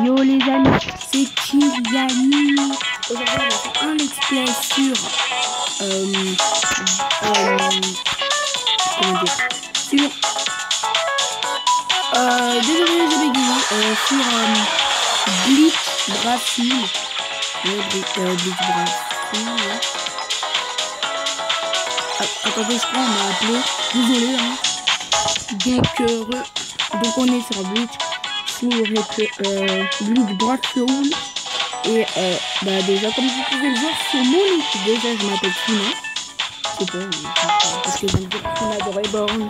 Yo les amis, c'est Kyliani. Aujourd'hui on va faire un let's play sur comment dire, sur désolé j'ai bégayé, sur Bleach Brassil. Bleach Brassil, ouais. Attendez, je crois on m'a appelé, désolé hein. Donc on est sur Bleach Brassil. Et bah déjà comme vous pouvez le voir sur mon équipe, déjà je m'appelle Sina. C'est bon, parce que j'aime dire Sina de Reborn.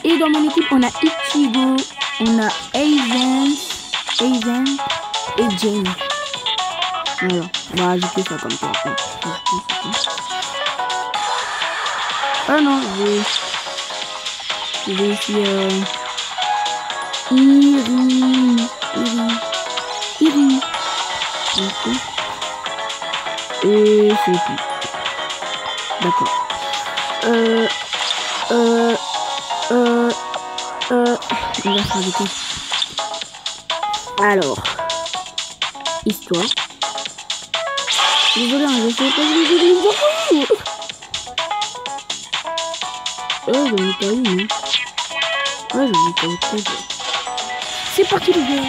Et dans mon équipe on a Ichigo, on a Aizen et Jane. Voilà, on va ajouter ça comme ça. Ah non, je vais ici Iri. Et c'est tout. D'accord. On va se rajouter. Alors. Histoire. Désolé, je sais pas si j'ai des enfants. J'en ai pas eu, hein. Ouais, j'en ai pas eu très bien. C'est parti, les gars.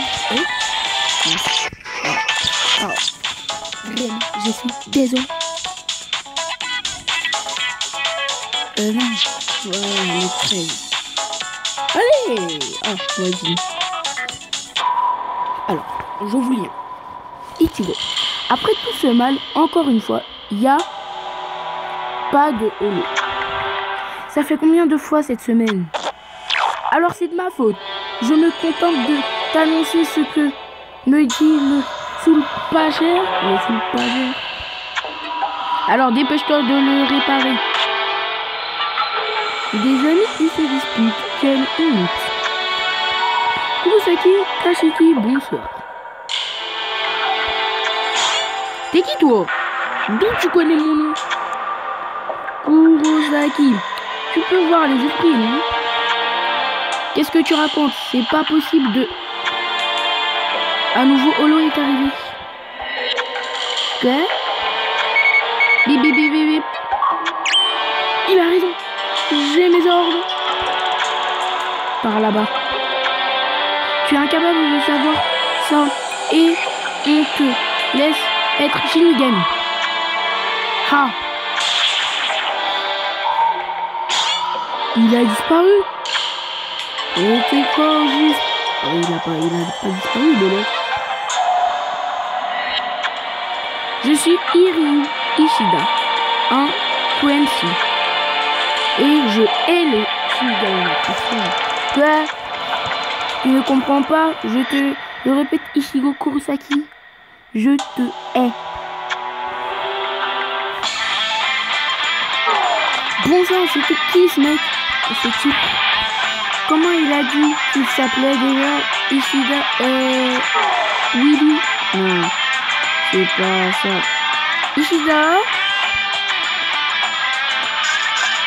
Vraiment, je suis désolé. Non. Ouais, on est 13. Allez. Ah, vas-y. Alors, je vous lis. Ichigo. Après tout ce mal, encore une fois, il n'y a pas de holo. Ça fait combien de fois cette semaine? Alors c'est de ma faute. Je me contente de t'annoncer ce que me dit le soulpager. Alors dépêche-toi de le réparer. Des amis qui se disputent. Quelle honte. Kurosaki, Kashiki, bonsoir. T'es qui toi? D'où tu connais mon nom? Kurosaki. Tu peux voir les esprits, non? Qu'est-ce que tu racontes? C'est pas possible de... Un nouveau holo est arrivé. Quoi? Bip bip bip bip bip. Il a raison. J'ai mes ordres. Par là-bas. Tu es incapable de savoir ça. Et on te laisse être Shinigami. Ha! Il a disparu. Et c'est quoi au juste? Il a pas disparu, bébé. Je suis Hiryu Ishida, un Quincy. Et je hais le Shinigami. Quoi? Tu ne comprends pas? Je te le répète, Ichigo Kurosaki. Je te hais. Bon sang, c'était qui ce mec? Ce type. Comment il a dit qu'il s'appelait déjà? Ishida, Willy? Non, c'est pas ça. Ishida?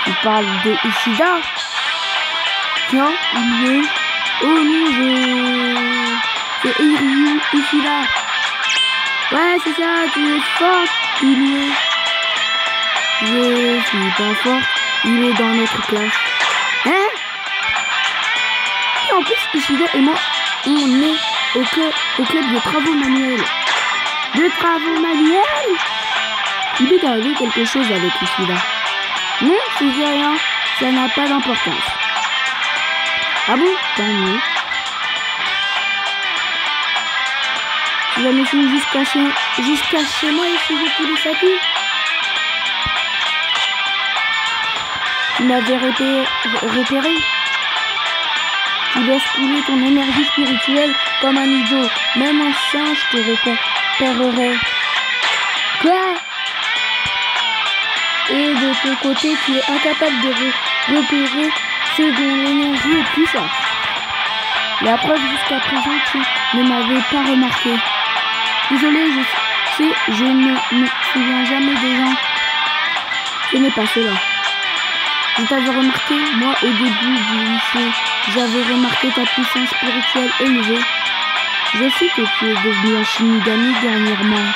Tu parles de Ishida? Tiens, il est... Oh non, c'est Hiryu Ishida. Ouais, c'est ça, tu es forte, il est... Je suis pas fort, il est dans notre classe. Hein? Et en plus, Ishida et moi, on est au club de travaux manuels. De travaux manuels? Il est arrivé quelque chose avec Ishida. Non, c'est rien, ça n'a pas d'importance. Ah bon? Tant mieux. Tu vas me suivre jusqu'à chez moi et suivre tous les satis. Tu m'avais repéré. Tu laisses couler ton énergie spirituelle comme un idiot. Même un singe te repérerait. Quoi? Et de ton côté, tu es incapable de repérer ce dont l'énergie est puissante. La preuve, jusqu'à présent, tu ne m'avais pas remarqué. Désolé, je ne me souviens jamais des gens. Ce n'est pas cela. Je t'avais remarqué, moi, au début du lycée, j'avais remarqué ta puissance spirituelle élevée. Je sais que tu es devenu un Shinigami dernièrement.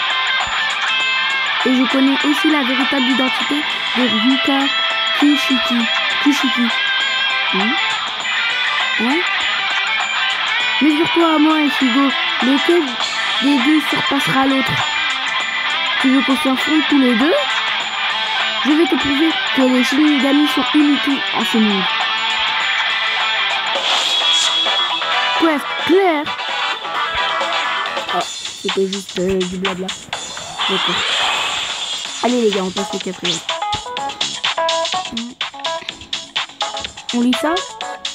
Et je connais aussi la véritable identité de Ryuka Kushiki. Ouais. Mesure-toi à moi, Ichigo. Lequel des deux surpassera l'autre? Tu veux qu'on s'affronte tous les deux? Je vais te prouver que les Shinigami sont inutiles en ce monde. Quest clair. Oh, c'était juste du blabla. D'accord. Allez les gars, on passe au quatrième. On lit ça?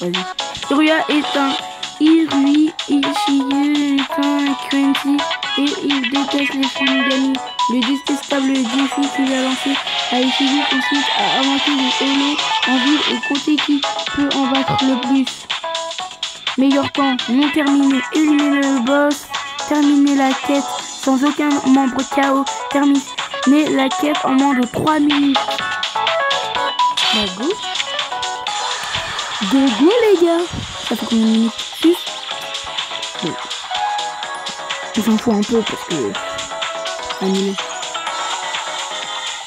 Vas-y. Hiruya est un Irui, Ishiyu est un Quincy et il déteste les Shinigami. Le détestable défi qu'il a lancé à Ishiyu consiste à inventer des Holo en ville et compter qui peut en battre le plus. Meilleur temps, non terminé, éliminer le boss, terminer la quête sans aucun membre KO, terminer la quête en moins de 3 minutes. Bah go. Go les gars. Ça fait combien de minutes? 6. Bon. On s'en fout un peu parce que... Annulé.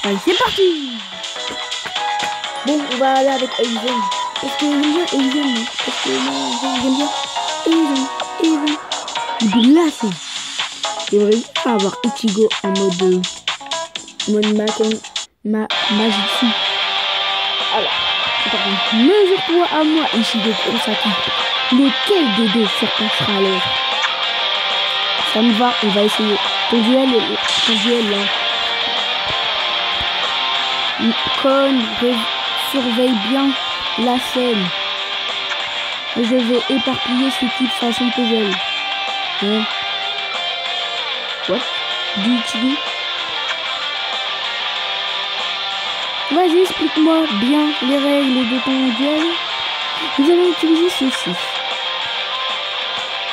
Allez, c'est parti. Bon, on va aller avec Aizen. Parce que j'aime bien Aizen. Parce que moi, j'aime bien Aizen. Glacé. J'aimerais bien avoir Ichigo en mode Majutsu. Alors, c'est parti. Mesure-toi à moi, Ichigo Kurosaki. Lequel des deux surpassera l'autre? Ça me va, on va essayer. Ton duel là. Kon, surveille bien la scène. Et je vais éparpiller ce type façon puzzle. Hein? What? Du Ichigo? Vas-y, explique-moi bien les règles de ton duel. Nous allons utiliser ceci.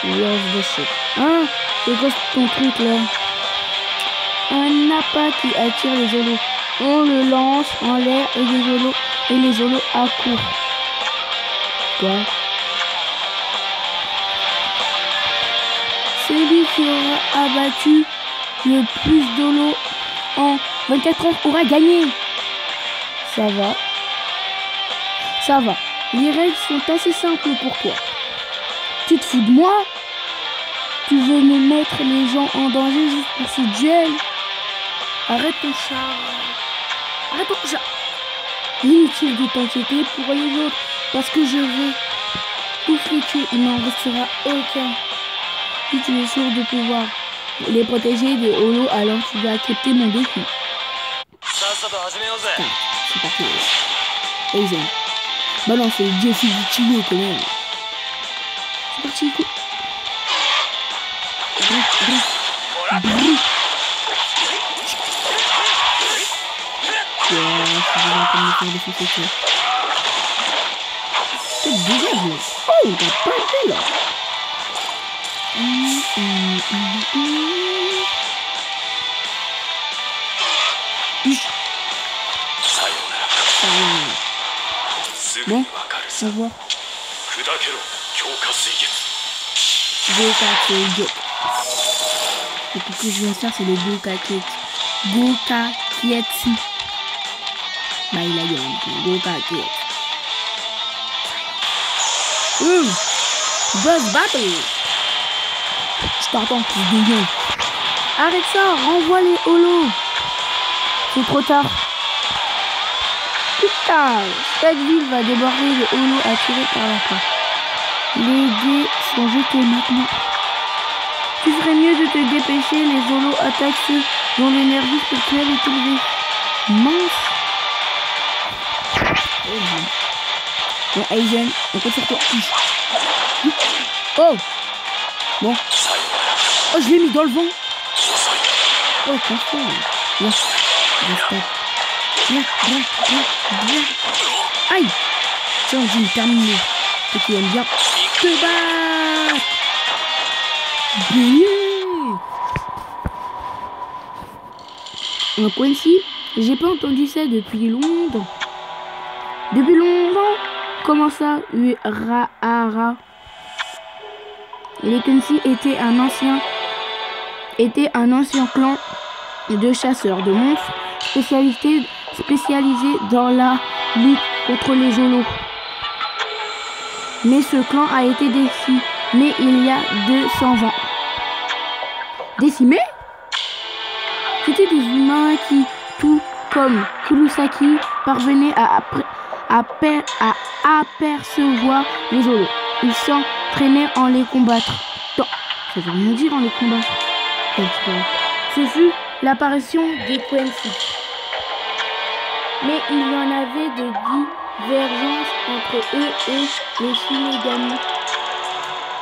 Love the shit. Hein? C'est quoi ton truc là? Un appât qui attire les Holos. On le lance en l'air et les Holos accourent. Quoi? Celui qui aura abattu le plus d'Holos en 24 heures aura gagné. Ça va. Les règles sont assez simples pour toi. Tu te fous de moi? Tu veux me mettre les gens en danger juste pour ce duel? Arrête ton chat. Inutile de t'inquiéter pour les autres, parce que je veux tous les tuer, il n'en restera aucun. Si tu es sûr de pouvoir les protéger des Holos, alors tu vas accepter mon défi. C'est parti. Aizen. Bah non, c'est le défi du Ichigo quand même. C'est parti, écoute. C'est dégagé. Oh, il t'a pas fait là. Bon, on va voir. Gokaketsu. Et tout ce que je viens de faire, c'est le Gokaketsu. Bah, il a gagné. Gokaketsu. Boss battle. Je t'entends, tu dégaines. Arrête ça, renvoie les Holos. C'est trop tard. Putain, cette ville va déborder de Holos attirés par la peur. Les dés sont jetés maintenant. Tu ferais mieux de te dépêcher, les Holos attaquent ceux dont l'énergie spirituelle est élevée. Mince. Bon, Aizen, on compte sur toi. Oh. Bon. Oh, je l'ai mis dans le vent. Oh, attention. Là. Bien. Aïe. Tiens, j'ai terminé. Ceux qui aiment bien te battre. Bien. Un Quincy, j'ai pas entendu ça depuis longtemps. Comment ça, Urahara? Les Kunsi étaient un ancien clan de chasseurs de monstres spécialisé dans la lutte contre les Zolos. Mais ce clan a été décimé il y a 200 ans. Décimé? C'était des humains qui, tout comme Kurosaki, parvenaient à apercevoir les Zolos. Ils s'entraînaient en les combattre. Ça veut rien dire en les combattre. Ce fut l'apparition des Quincy. Mais il y en avait des divergences entre eux et les Shinigami.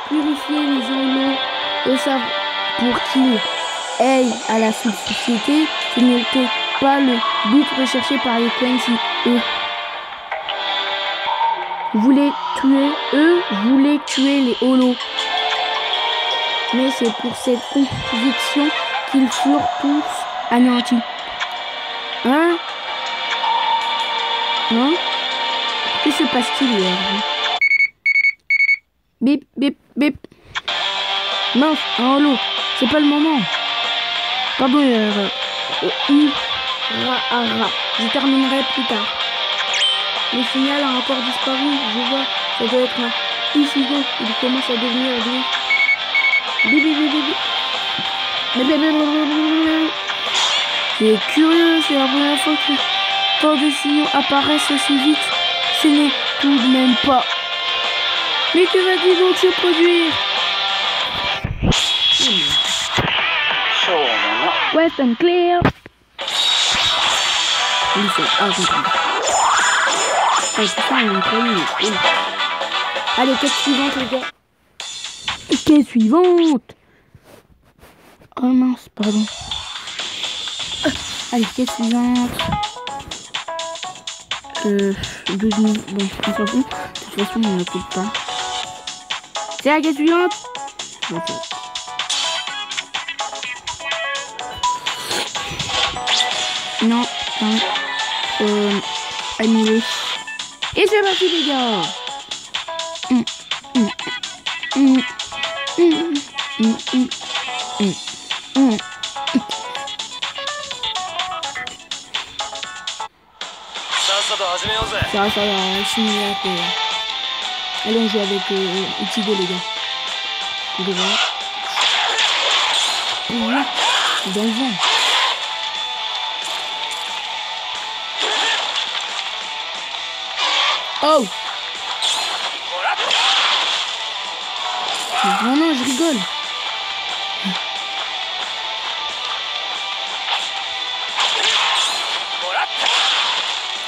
Purifier les Zolos au savoir pour qu'ils aillent à la société, ce n'était pas le but recherché par les Quincy. Eux voulaient tuer les Holos. Mais c'est pour cette conviction qu'ils furent tous anéantis. Hein? Que se passe-t-il hier? Bip, bip, bip. Mince, un holo. C'est pas le moment. Pardon, je terminerai plus tard. Le signal a encore disparu. Je vois, ça doit être un Ichigo. Il commence à devenir gris. Bip, bip, bip, bip. C'est curieux, c'est la première fois que tant de signaux apparaissent aussi vite. Ce n'est tout de même pas. Mais que va-t-il donc se produire? Weapon clear. Allez, quête suivante, les gars. Quête suivante. Oh mince, pardon. Allez, quête suivante. 12 minutes. Bon, on s'en fout. De toute façon, on ne coupe pas. C'est la quête suivante. Okay. Non, annulé. Et c'est parti, les gars. Ça va, simulateur. Allez, on joue avec Ichigo, les gars. Vous devez voir. Dans le vent. Oh! Non, je rigole.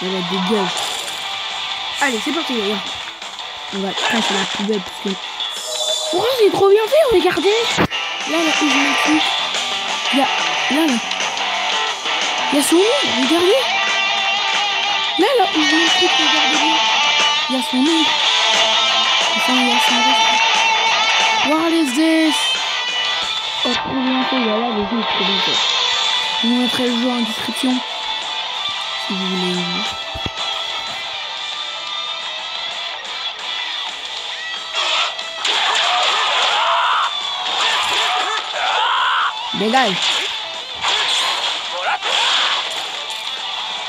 Voilà, dégage. Allez, c'est parti, les gars. On va casser la poubelle parce que... Oh, c'est trop bien fait, regardez. Là, où je mets tout. Là. Il y a son nom, regardez. Là, où je mets le truc, regardez. Il y a son nom. Enfin, il y a son nom. What is this? Oh, trop bien fait, voilà, les jeux, trop bien fait. Je vous mettrai le jeu en description. Si vous voulez. Dégage.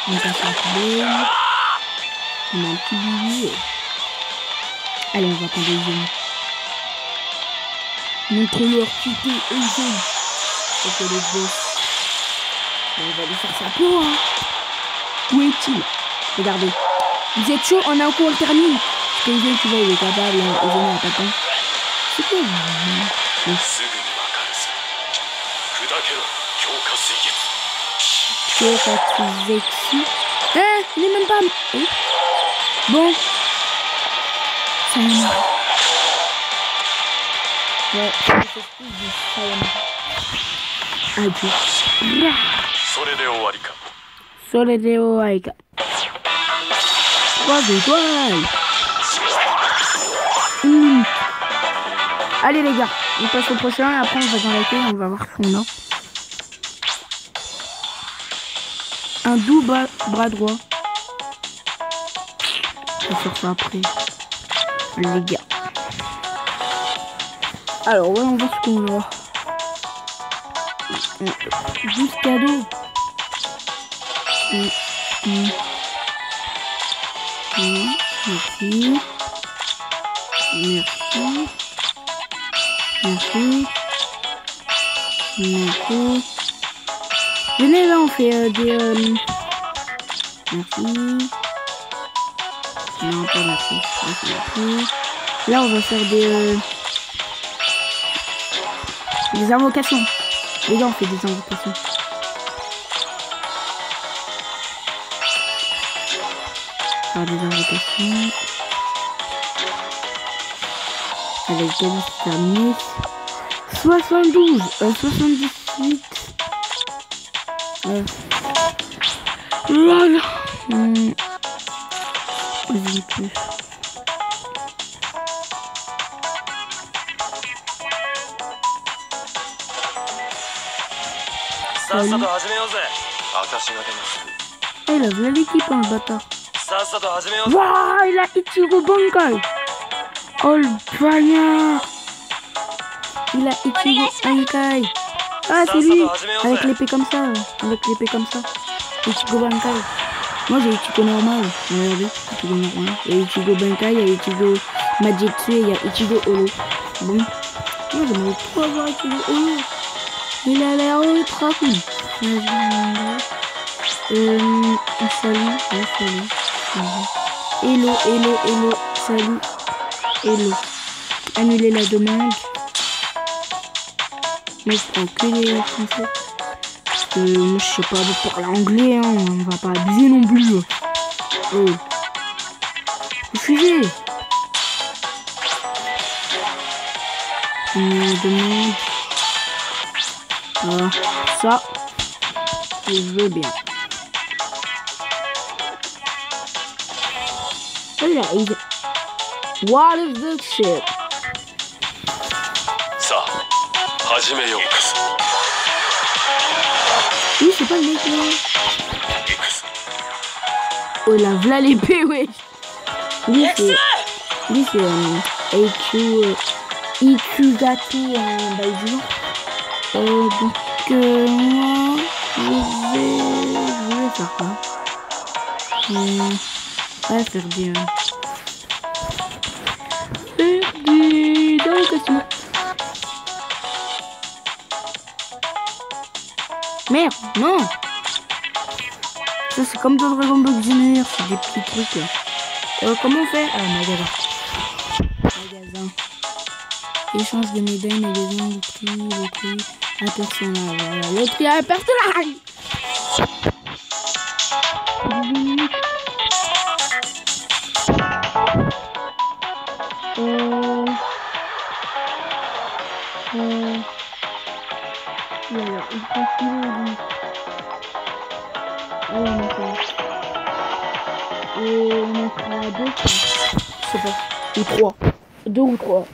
On passe la poubelle. On a un petit billet. Allez, on va prendre les zones. Montre-leur qui t'es aux zones. Ok, les boss. On va lui faire sa peau, hein. Où est-il? Regardez. Vous êtes chaud? On a un coup, on le termine. Parce que tu vois, il est capable, les zones attaquants. C'est quoi? Il est même pas... Bon. Ça y est. Ouais, c'est plus du Sayama. Adieu. Soledeo Aika. 3 étoiles. Allez les gars, on passe au prochain et après on va dans la queue, on va voir ce qu'on a. Un doux bras droit. On va faire ça après. Les gars. Alors, voyons voir ce qu'on a. 12 cadeaux. Merci. Merci. Merci. Merci. Venez là, on fait des... Merci. Non, pas merci. Merci. Là, on va faire des invocations. Les gars, on fait des invocations. Faire des invocations. Avec Galistanis. 72. 78. Voilà. Vas-y, plus. Eh là, voilà l'équipe, hein, le bâtard. Waouh, il a Ichigo Bankai. Oh, le bagnard. Il a Ichigo Bankai. Ah, c'est lui. Avec l'épée comme ça. Avec l'épée comme ça. Ichigo Bankai. Moi, j'ai Ichigo normal. Regardez, Ichigo normal. Il y a Ichigo Bankai, il y a Ichigo Majitsu et il y a Ichigo Olo. Bon. Moi, j'aimerais trop avoir Ichigo Olo. Il a l'air ultra cool. Salut. Ouais, salut. Hello, hello, hello. Salut. Hello. Annuler la demande. Moi, je prends que les français. Parce que moi, je sais pas parler anglais, hein. On va pas abuser non plus. Oh. Refusez. Demande. Voilà. Ça, je veux bien. Alright. What is this shit? Ça, oui, c'est pas le mec là. Oh là, voilà l'épée, ouais. Lui, c'est Ichigatu bah, donc, moi, je vais faire quoi? Ouais, faire des invocations. Merde, non. Ça, c'est comme dans Dragon Ball Junior, c'est des petits trucs là. Comment on fait? Ah, magasin. Échange de médailles, magasin, le prix, un personnage. Voilà, le prix à un personnage. Voilà, il continue. Allez, on fera 2, je sais pas, ou 3. 2 ou 3.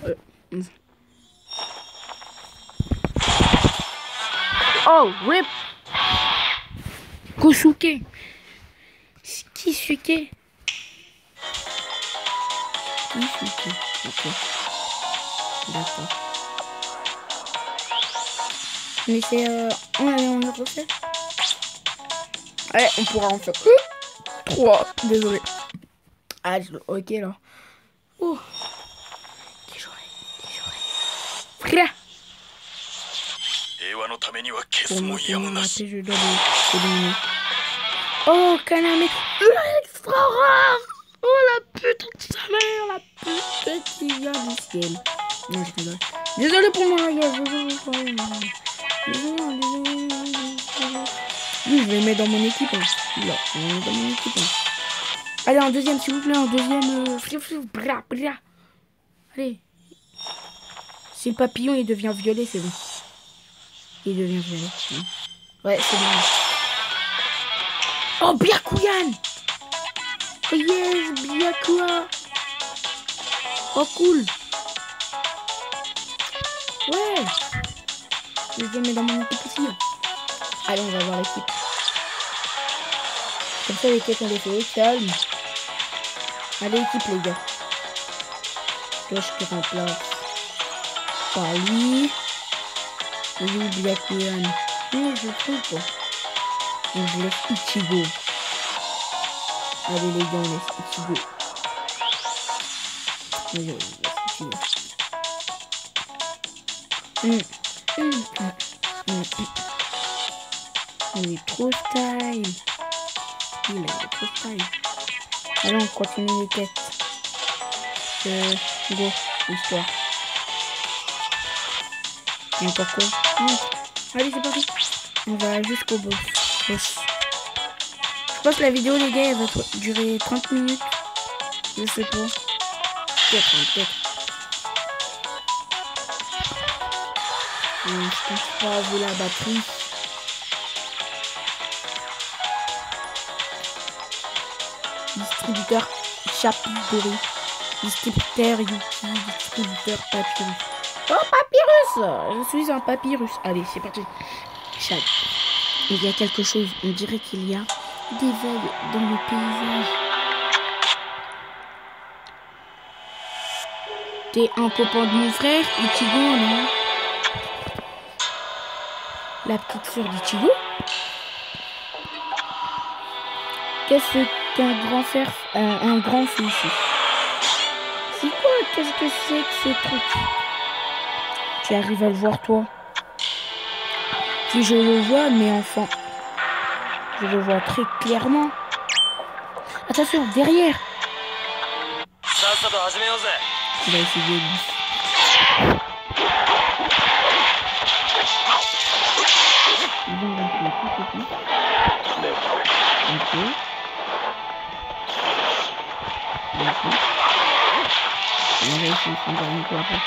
Oh, rip! Kosuke! Kisuke! Kisuke, ok. D'accord. Mais c'est on le refait. Allez, on pourra en faire 3. Désolé. Ah, ok là. Oh. Frère. Pour moi, je dois le dominer. Oh, Kaname. Extra rare. Oh, la putain de sa mère. La putain qui vient du ciel. Non, je rigole. Désolé pour mon langage. Désolé. Lui, je vais le mettre dans mon équipe. Hein. Là, je vais le mettre dans mon équipe. Hein. Allez, en deuxième, s'il vous plaît. En deuxième. Bra. Allez. Si le papillon, il devient violet, c'est bon. Il devient violet. Hein. Ouais, c'est bon. Oh, Byakugan. Oh yes, Byakugan. Oh, cool. Ouais. Je vais le mettre dans mon équipe aussi. Hein. Allez, on va voir l'équipe. Comme ça, les quêtes, on les fait au calme. Allez, équipe, les gars. Cloche qui remplace. pas lui. Oui, Byakuyan. Mais je trouve pas. Donc je laisse Ichigo. Allez les gars, on laisse Ichigo. Allez, on laisse Ichigo. Il est trop style. Il est trop style. Allez, on continue les quêtes. Go, histoire. Et encore quoi? Allez, c'est parti. On va jusqu'au boss. Je pense que la vidéo, les gars, elle va durer 30 minutes. Je sais pas. Peut-être. Je pense pas vu la batterie. Distributeur Chapidori. Distributeur Yuki. Distributeur Papyrus. Oh, Papyrus! Je suis un papyrus. Allez, c'est parti. Chat. Il y a quelque chose. On dirait qu'il y a des vagues dans le paysage. T'es un copain de mon frère, Ichigo, non? La petite sœur d'Ichigo? Qu'est-ce qu'un grand frère, un grand fait ici? C'est quoi? Qu'est-ce que c'est que ce truc? Tu arrives à le voir, toi? Si je le vois, mais enfin, je le vois très clairement. Attention, derrière! On va essayer de... On va essayer de faire une fois après.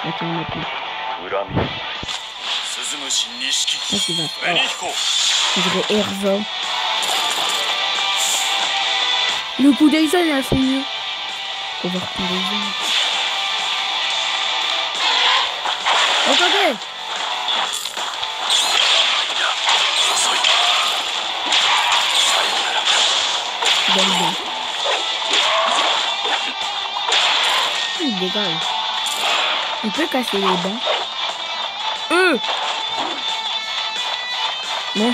Attends, maintenant. Ah, c'est va. Je dirais Erza. Le coup d'Aizen, il a fait mieux. On va reprendre Aizen. Attendez! Bien. Il dégage. On peut casser les dents. Non.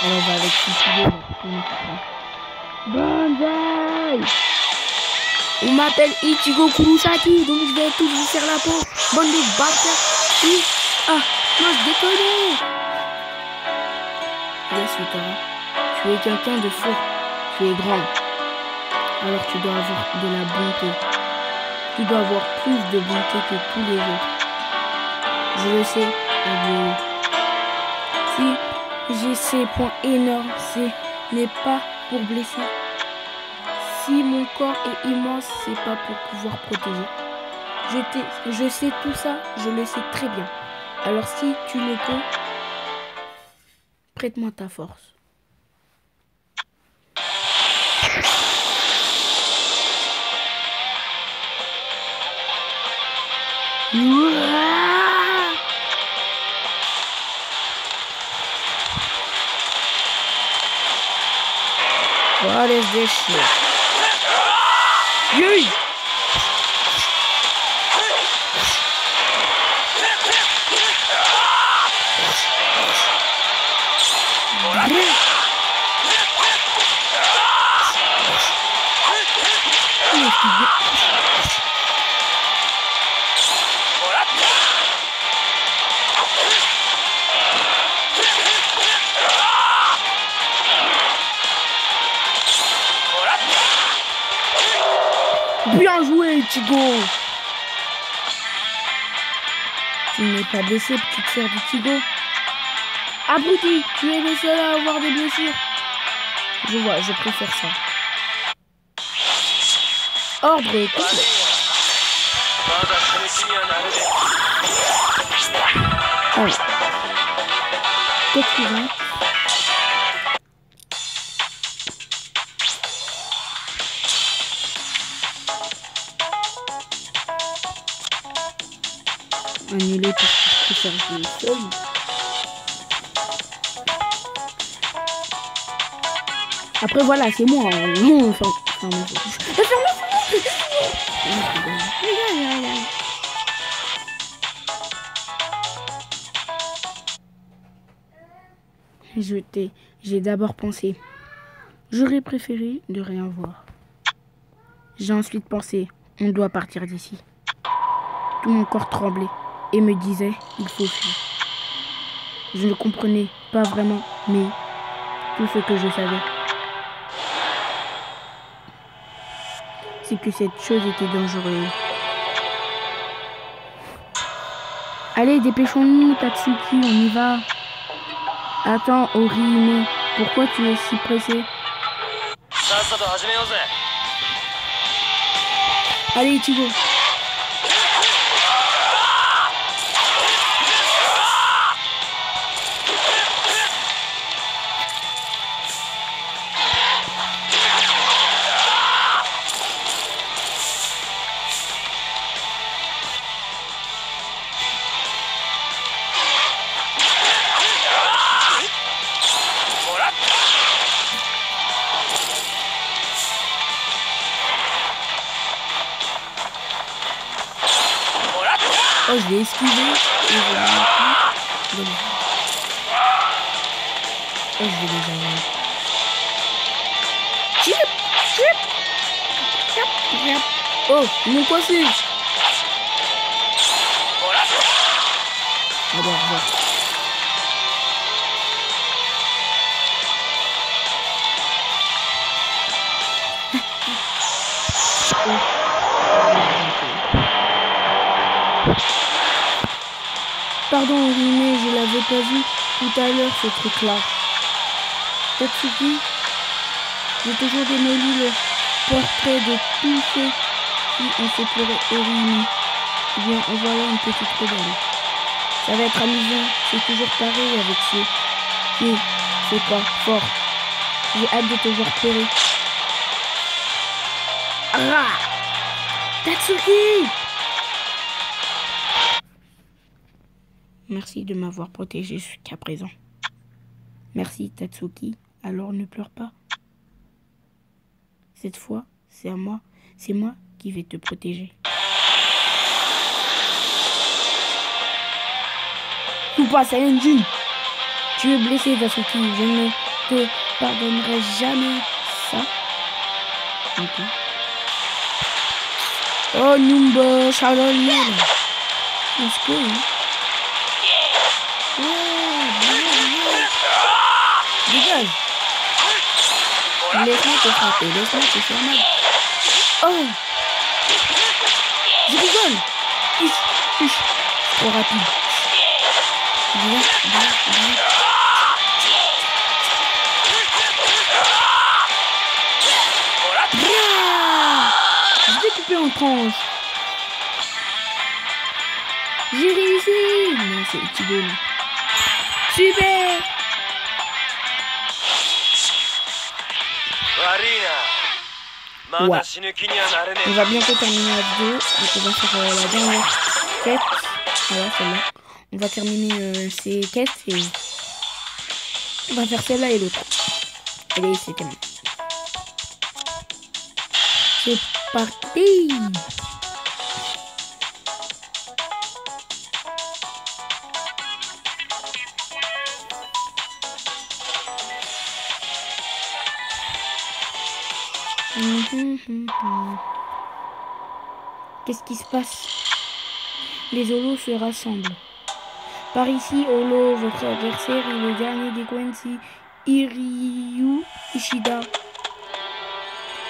Alors on va avec Ichigo. Banzai! On m'appelle Ichigo Kurosaki, donc je vais tous vous faire la peau. Bande de bâtards. Ah, moi je déconne. Yes, Utara. Tu es quelqu'un de fort. Tu es grand. Alors tu dois avoir de la bonté. Tu dois avoir plus de bonté que tous les autres. Je le sais, Agnew. Si j'ai ces points énormes, ce n'est pas pour blesser. Si mon corps est immense, c'est pas pour pouvoir protéger. Je sais tout ça, je le sais très bien. Alors si tu le peux, prête-moi ta force. What is this shit? Yay! Bien joué, Ichigo! Tu n'es pas blessé, petite sœur d'Ichigo. Abruti, tu es le seul à avoir des blessures. Je vois, je préfère ça. Ordre complet. Allez. Quête suivante. Annuler parce que je préfère jouer seul. Après, voilà, c'est moi. Non, enfin, j'ai d'abord pensé, j'aurais préféré de rien voir. J'ai ensuite pensé, on doit partir d'ici. Tout mon corps tremblait et me disait, il faut fuir. Je ne comprenais pas vraiment, mais tout ce que je savais, c'est que cette chose était dangereuse. Allez, dépêchons-nous, Tatsuki, on y va. Attends, Orihime, pourquoi tu es si pressé? Allez, Ichigo. Oh, je l'ai esquivé. Et je vais oh, je vais les avoir. Chip, chip, chip, chip. Oh, ils m'ont coincé. Allez, au revoir. Pardon, Orihime, je l'avais pas vu tout à l'heure, ce truc-là. Tatsuki, j'ai toujours démoli le portrait de tous ceux qui ont fait pleurer Orihime. Eh bien, en voilà une petite rebelle. Ça va être amusant, c'est toujours pareil avec ceux qui c'est pas fort. J'ai hâte de te voir pleurer. Ah! Tatsuki! Merci de m'avoir protégé jusqu'à présent. Merci, Tatsuki. Alors ne pleure pas. Cette fois, c'est moi qui vais te protéger. Ou pas, c'est Saiyajin. Tu es blessé, Tatsuki. Je ne te pardonnerai jamais ça. Ok. Oh, Numba, Charlotte. Est-ce que... Dégage. Laisse-moi te frapper, laisse-moi te faire mal. Oh. Je rigole. Trop rapide. Viens. Je vais couper en tranches. J'ai réussi. Non, c'est Ichigo. Super. Ouais. On va bientôt terminer la vidéo. Donc on va faire la dernière quête. Voilà, celle-là. On va terminer ces quêtes et on va faire celle-là et l'autre. Allez, c'est terminé. C'est parti. Qu'est-ce qui se passe? Les Holos se rassemblent. Par ici, Holo, votre adversaire est le dernier des Quincy, Iryu Ishida.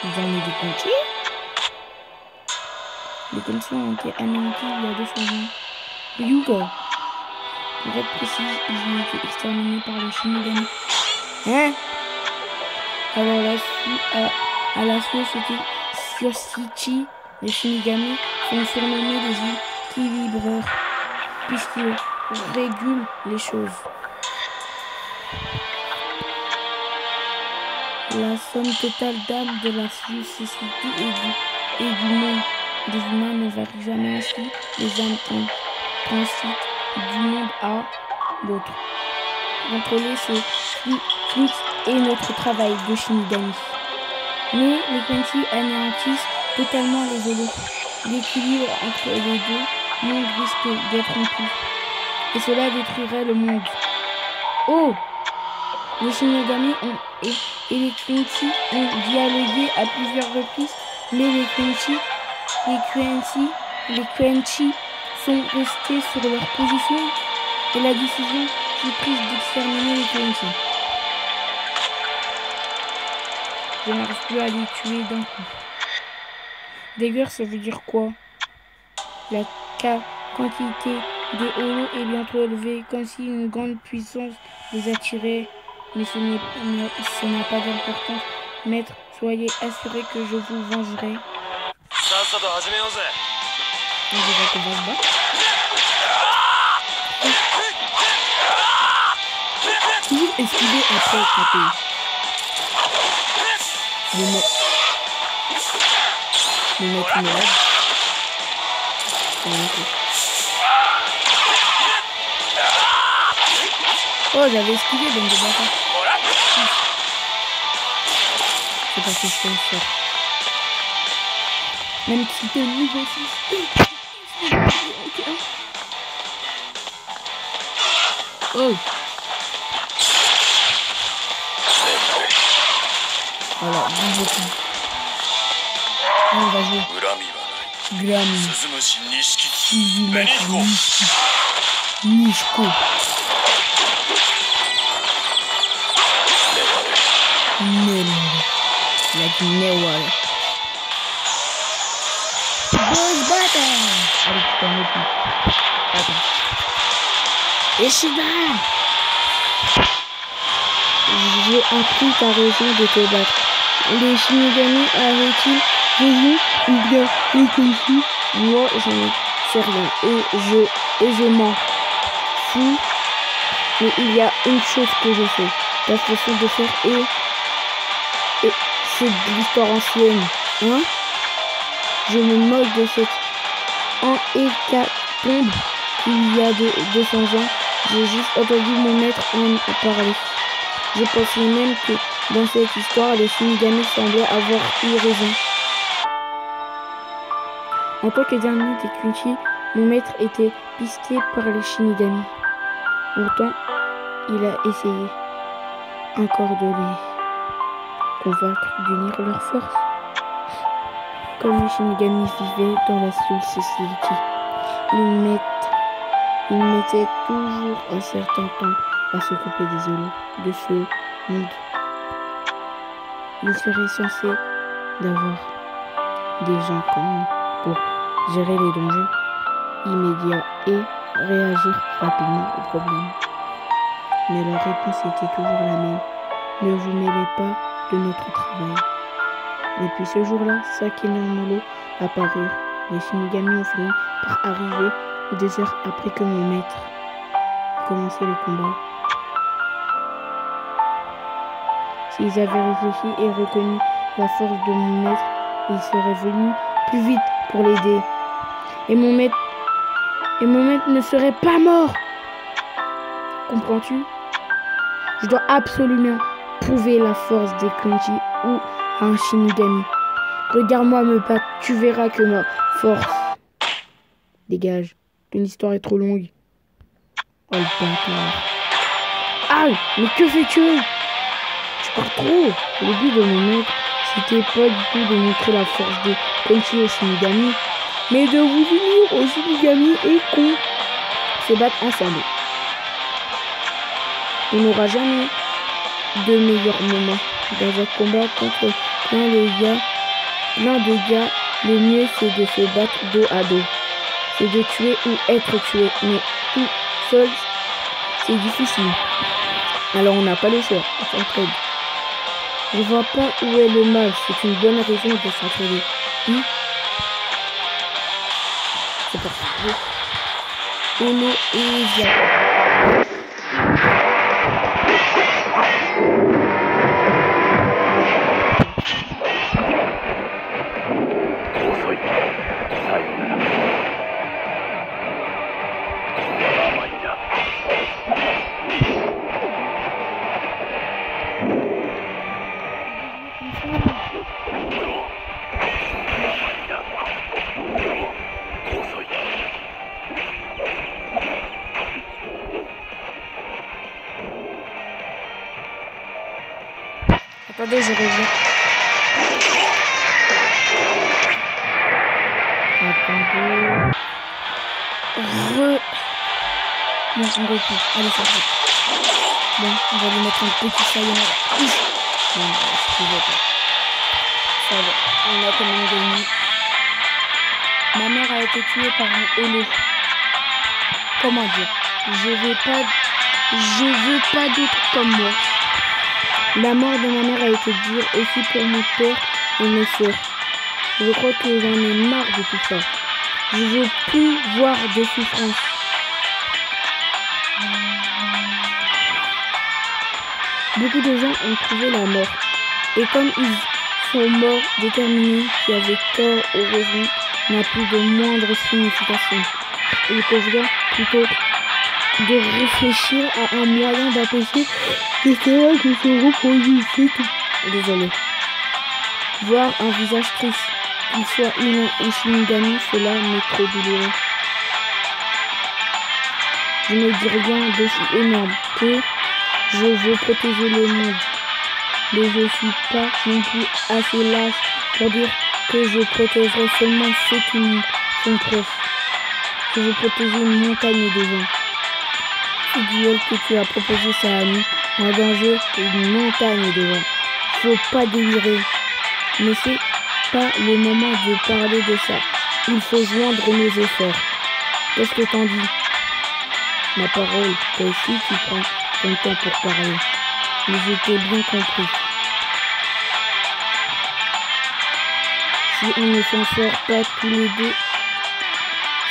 Le dernier des Quincy? Les Quincy ont été anéantis il y a 200 ans. Ryuga. Pour être précis, ils ont été exterminés par les Shinigami. Hein? Alors à la source, c'était Shoshichi. Les Shinigami sont surnommés les équilibreurs, puisqu'ils régulent les choses. La somme totale d'âmes de la société et du monde des humains ne varie jamais ainsi. Les âmes transitent du monde à l'autre. Contrôler ce flux et notre travail de Shinigami. Mais les Quincy anéantissent totalement les Zolo. L'équilibre entre les deux mondes risque d'être rompu. Et cela détruirait le monde. Oh! Les Shinigami et les Quincy ont dialogué à plusieurs reprises, mais les Quincy sont restés sur leur position et la décision fut prise d'exterminer les Quincy. Je n'arrive plus à les tuer d'un coup. D'ailleurs, ça veut dire quoi? La quantité de holo est bientôt élevée, comme si une grande puissance les attirait. Mais ça n'a pas d'importance. Maître, soyez assuré que je vous vengerai. On dirait qu'on va se battre. Toujours esquiver après taper. Le maître malade. Oh, j'avais esquivé donc de bâtard. C'est parce que je fais une sorte. Même si t'es niveau 6. Oh. Voilà, niveau 6. On va jouer. Grammy. Nishko. Like Newell. Boss Battle. Allez, tu t'en mets plus. Attends. Ishida. J'ai appris ta raison de te battre. Les Shinigami avaient-ils raison ou bien les Quincy? Moi, je ne sais rien et je m'en fous. Mais il y a une chose que je sais. La façon de faire et c'est de l'histoire ancienne. Hein? Je me moque de cette hécatombe il y a 200 ans. J'ai juste entendu mon maître en parler. Je pensais même que dans cette histoire, les Shinigami semblaient avoir eu raison. En tant que dernier des Quincy, mon maître était pisté par les Shinigami. Pourtant, il a essayé encore de les convaincre d'unir leurs forces. Comme les Shinigami vivaient dans la Soul Society, ils mettaient toujours un certain temps à s'occuper des Zolo de ce monde. Il serait censé d'avoir des gens comme nous pour gérer les dangers immédiats et réagir rapidement aux problèmes. Mais leur réponse était toujours la même. Ne vous mêlez pas de notre travail. Et puis ce jour-là, Saki et Normolo apparurent. Les Shinigami ont fini par arriver au désert après que mon maître a commencé le combat. S'ils avaient réfléchi et reconnu la force de mon maître, ils seraient venus plus vite pour l'aider. Et mon maître ne serait pas mort. Comprends-tu? Je dois absolument prouver la force des Quincy ou un Shinigami. Regarde-moi me battre, tu verras que ma force. Dégage, ton histoire est trop longue. Oh le bâtard. Ah, mais que fais-tu? Tu pars trop. Le but de mon maître, c'était pas du tout de montrer la force des Quincy aux Shinigami, mais de vous unir aux Shinigami et qu'on se batte ensemble. On n'aura jamais de meilleurs moments dans un combat contre plein de gars. Le mieux c'est de se battre dos à dos. C'est de tuer ou être tué. Mais tout seul, c'est difficile. Alors on n'a pas le choix. On s'entraide. Je vois pas où est le mal. C'est une bonne raison de s'entraider. C'est parti. Ono et Via. Attendez, je reviens. Attendez. Bon, on reprend. Allez, ça va. Bon, on va lui mettre un petit saillant. Bon, je vais pas. Ça va, on a quand même gagné. Ma mère a été tuée par un holo. Comment dire? Je veux pas d'autre comme moi. La mort de ma mère a été dure aussi pour mon père et mes soeurs. Je crois que j'en ai marre de tout ça. Je veux plus voir de souffrance. Beaucoup de gens ont trouvé la mort. Et comme ils sont morts déterminés qui avaient tort ou raison, n'a plus de moindre signification. Il convient plutôt de réfléchir à un moyen d'empêcher que cela se reproduise, c'est tout. Désolé. Voir un visage triste, qu'il soit humain ou Shinigami, cela m'est trop douloureux. Je ne dis rien d'aussi énorme que je veux protéger le monde. Mais je suis pas non plus assez lâche pour dire que je protégerai seulement ceux qui me sont proches. Je veux protéger une montagne de gens. Ce duel que tu as proposé, ça a mis en danger une montagne de gens. Faut pas délirer. Mais c'est pas le moment de parler de ça. Il faut joindre nos efforts. Qu'est-ce que t'en dis? Ma parole, toi aussi tu prends ton temps pour parler. Mais je t'ai bien compris. Si on ne s'en sort pas tous les deux,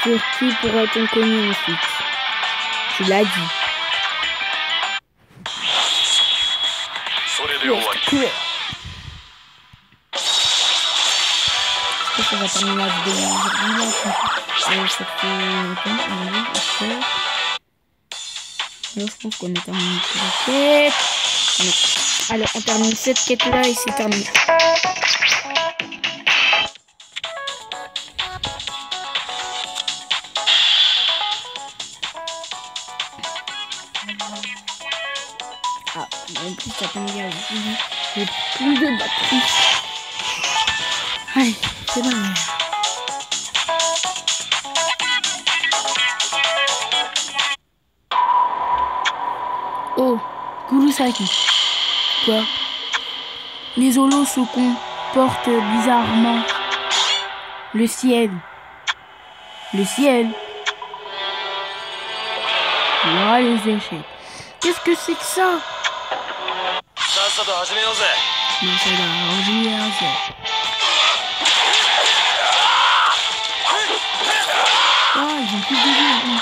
sur qui pourra-t-on cogner ensuite? Tu l'as dit. Cool. Je pense qu'on va terminer la vidéo aujourd'hui. Ça fait longtemps. Là, je pense qu'on a terminé la quête. Non. Alors, on termine cette quête-là et c'est terminé. Ah, en plus, ça tombe bien. J'ai plus de batterie. Allez, c'est bon. Oh, Kurosaki. Quoi? Les holos se comportent bizarrement. Le ciel. Le ciel. Voilà les échecs. Qu'est-ce que c'est que ça? Ah, ils ont plus de vie.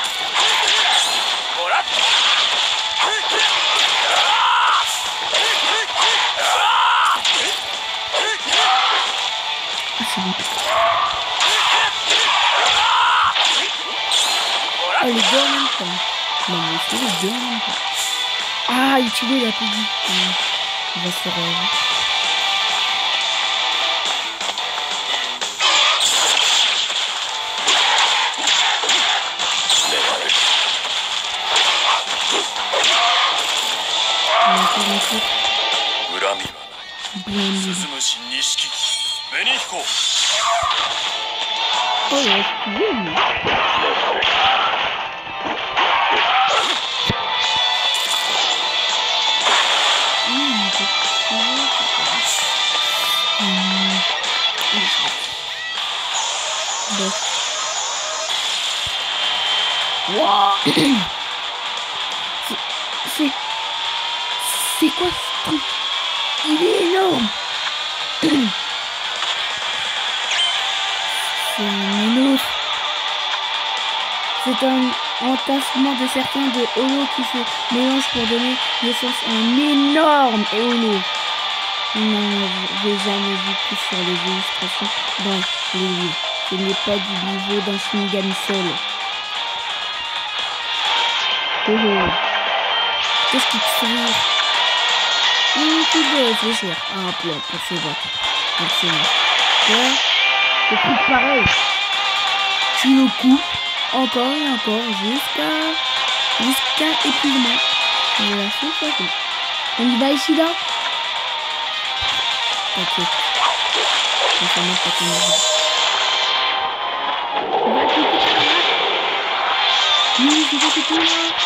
C'est bon. Oh, les deux en même temps. Non, mais c'est les deux en même temps. Ah, Ichigo, il a tout dit. Il va se faire... Oh, ouais. Wow. C'est quoi ce truc? Il est énorme. C'est un entassement de certains de holos qui se mélangent pour donner naissance à un énorme holo. On n'avait jamais vu plus sur les illustrations dans les livres. Ce n'est pas du niveau d'un Shinigami seul. Oh oh. Qu'est-ce qui te fait? Inutile de réfléchir à un plan pour se battre. Forcément. Ouais, le truc pareil. Tu le coupes encore et encore jusqu'à épuisement. Voilà, c'est ça. On y va ici là. T'inquiète. Ça monte pas ton niveau. Va tout oui, je vais tout là.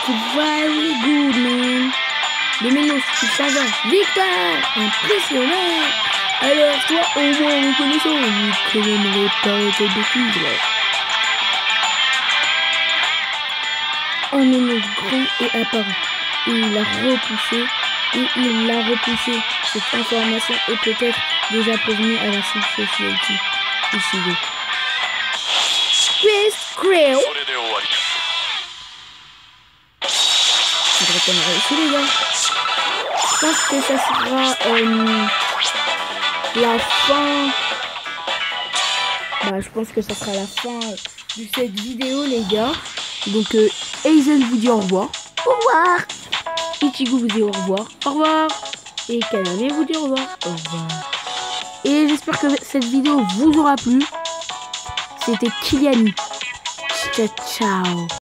It's very good, man. Dominos, il s'en va. Victoire! Impressionnant! Alors, toi, au moins, reconnaissant, vous connaîtrez pas la tête de tigre. Un ménage grand est apparu. Il l'a repoussé. Cette information est peut-être déjà prévenue à la Society. Ichigo. Chris Krill. Faudrait qu'on ait réussi, les gars. Je pense que ça sera la fin. Bah, je pense que ça sera la fin de cette vidéo, les gars. Donc, Aizen vous dit au revoir. Au revoir. Ichigo vous dit au revoir. Au revoir. Et Kaname vous dit au revoir. Au revoir. Et j'espère que cette vidéo vous aura plu. C'était Kylian. Ciao.